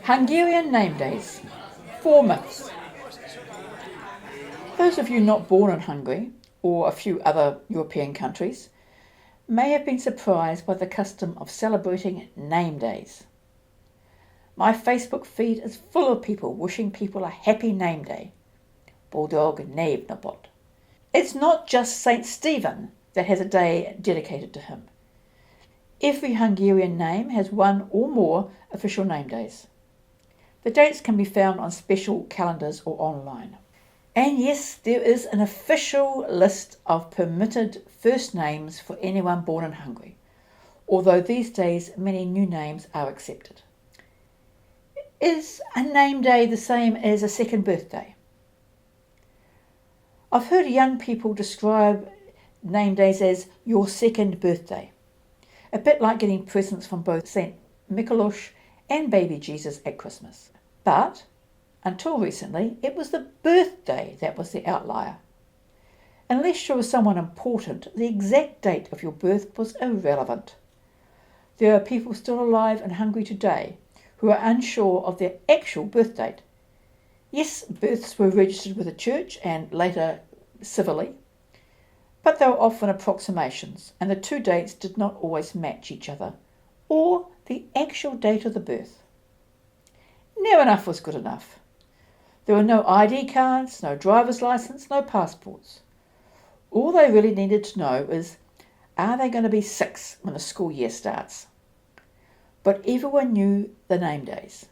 Hungarian Name Days. 4 myths. Those of you not born in Hungary, or a few other European countries, may have been surprised by the custom of celebrating name days. My Facebook feed is full of people wishing people a happy name day. Bulldog névnapok. It's not just St. Stephen that has a day dedicated to him. Every Hungarian name has one or more official name days. The dates can be found on special calendars or online. And yes, there is an official list of permitted first names for anyone born in Hungary, although these days many new names are accepted. Is a name day the same as a second birthday? I've heard young people describe name days as your second birthday, a bit like getting presents from both St. Mikolaus and baby Jesus at Christmas. But until recently, it was the birthday that was the outlier. Unless you were someone important, the exact date of your birth was irrelevant. There are people still alive in Hungary today who are unsure of their actual birth date. Yes, births were registered with the church and later civilly, but they were often approximations, and the two dates did not always match each other, or the actual date of the birth. Near enough was good enough. There were no ID cards, no driver's license, no passports. All they really needed to know is, are they going to be 6 when the school year starts? But everyone knew the name days.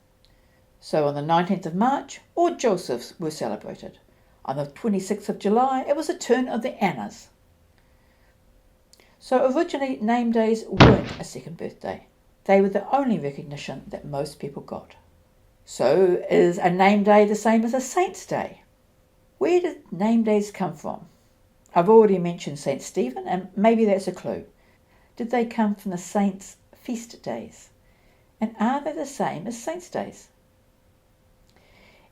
So on the 19th of March, all Josephs were celebrated. On the 26th of July, it was the turn of the Annas. So originally, name days weren't a second birthday. They were the only recognition that most people got. So is a name day the same as a saint's day? Where did name days come from? I've already mentioned St. Stephen, and maybe that's a clue. Did they come from the saints' feast days? And are they the same as saints' days?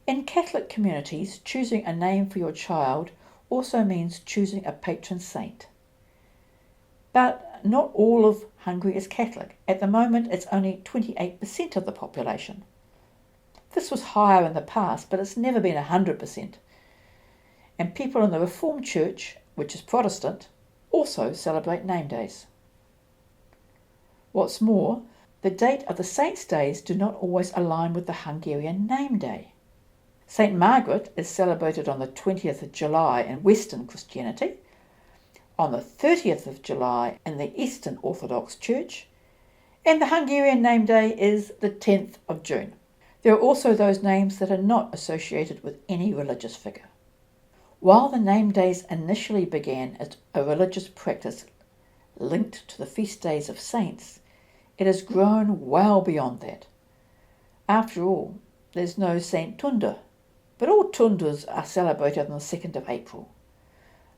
In Catholic communities, choosing a name for your child also means choosing a patron saint. But not all of Hungary is Catholic. At the moment, it's only 28% of the population. This was higher in the past, but it's never been 100%. And people in the Reformed Church, which is Protestant, also celebrate name days. What's more, the date of the saints' days do not always align with the Hungarian name day. St. Margaret is celebrated on the 20th of July in Western Christianity, on the 30th of July in the Eastern Orthodox Church, and the Hungarian name day is the 10th of June. There are also those names that are not associated with any religious figure. While the name days initially began as a religious practice linked to the feast days of saints, it has grown well beyond that. After all, there's no Saint Tunda, but all Tundas are celebrated on the 2nd of April.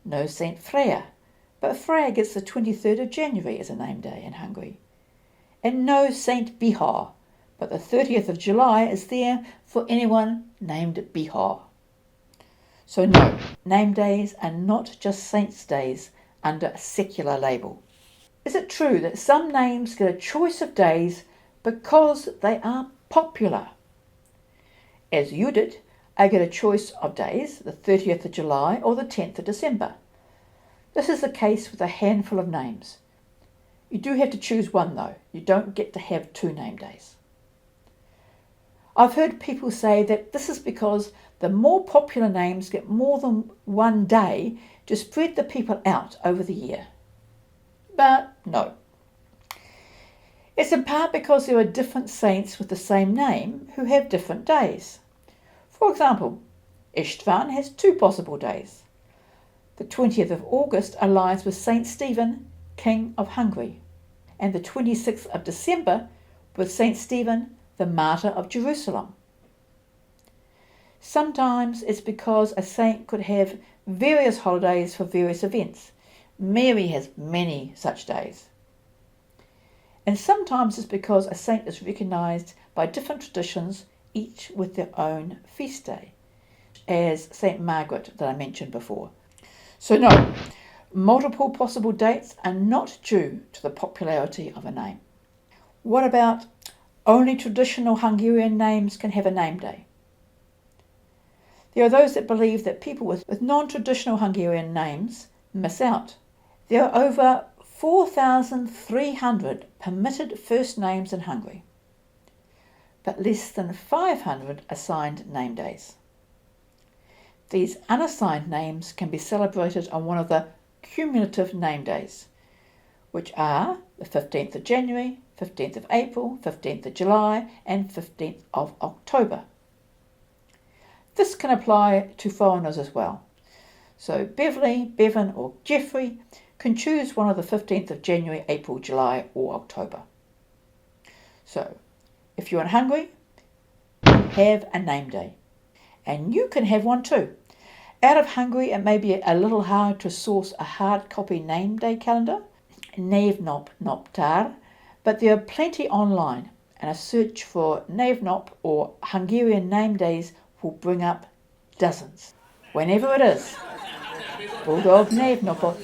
No Saint Freya, but Freya gets the 23rd of January as a name day in Hungary. And no Saint Bihar, but the 30th of July is there for anyone named Bihar. So no, name days are not just saints' days under a secular label. Is it true that some names get a choice of days because they are popular? As you did, I get a choice of days, the 30th of July or the 10th of December. This is the case with a handful of names. You do have to choose one though. You don't get to have 2 name days. I've heard people say that this is because the more popular names get more than one day to spread the people out over the year. But no. It's in part because there are different saints with the same name who have different days. For example, Istvan has 2 possible days. The 20th of August aligns with St. Stephen, King of Hungary, and the 26th of December with St. Stephen, the Martyr of Jerusalem. Sometimes it's because a saint could have various holidays for various events. Mary has many such days. And sometimes it's because a saint is recognised by different traditions, each with their own feast day, as St. Margaret that I mentioned before. So no, multiple possible dates are not due to the popularity of a name. What about Only traditional Hungarian names can have a name day. There are those that believe that people with non-traditional Hungarian names miss out. There are over 4,300 permitted first names in Hungary, but less than 500 assigned name days. These unassigned names can be celebrated on one of the cumulative name days, which are the 15th of January, 15th of April, 15th of July, and 15th of October. This can apply to foreigners as well. So Beverly, Bevan, or Jeffrey can choose one of the 15th of January, April, July, or October. So, if you're in Hungary, have a name day. And you can have one too. Out of Hungary, it may be a little hard to source a hard copy name day calendar, névnapok, but there are plenty online, and a search for névnap or Hungarian Name Days will bring up dozens. Whenever it is, Bulldog névnapot!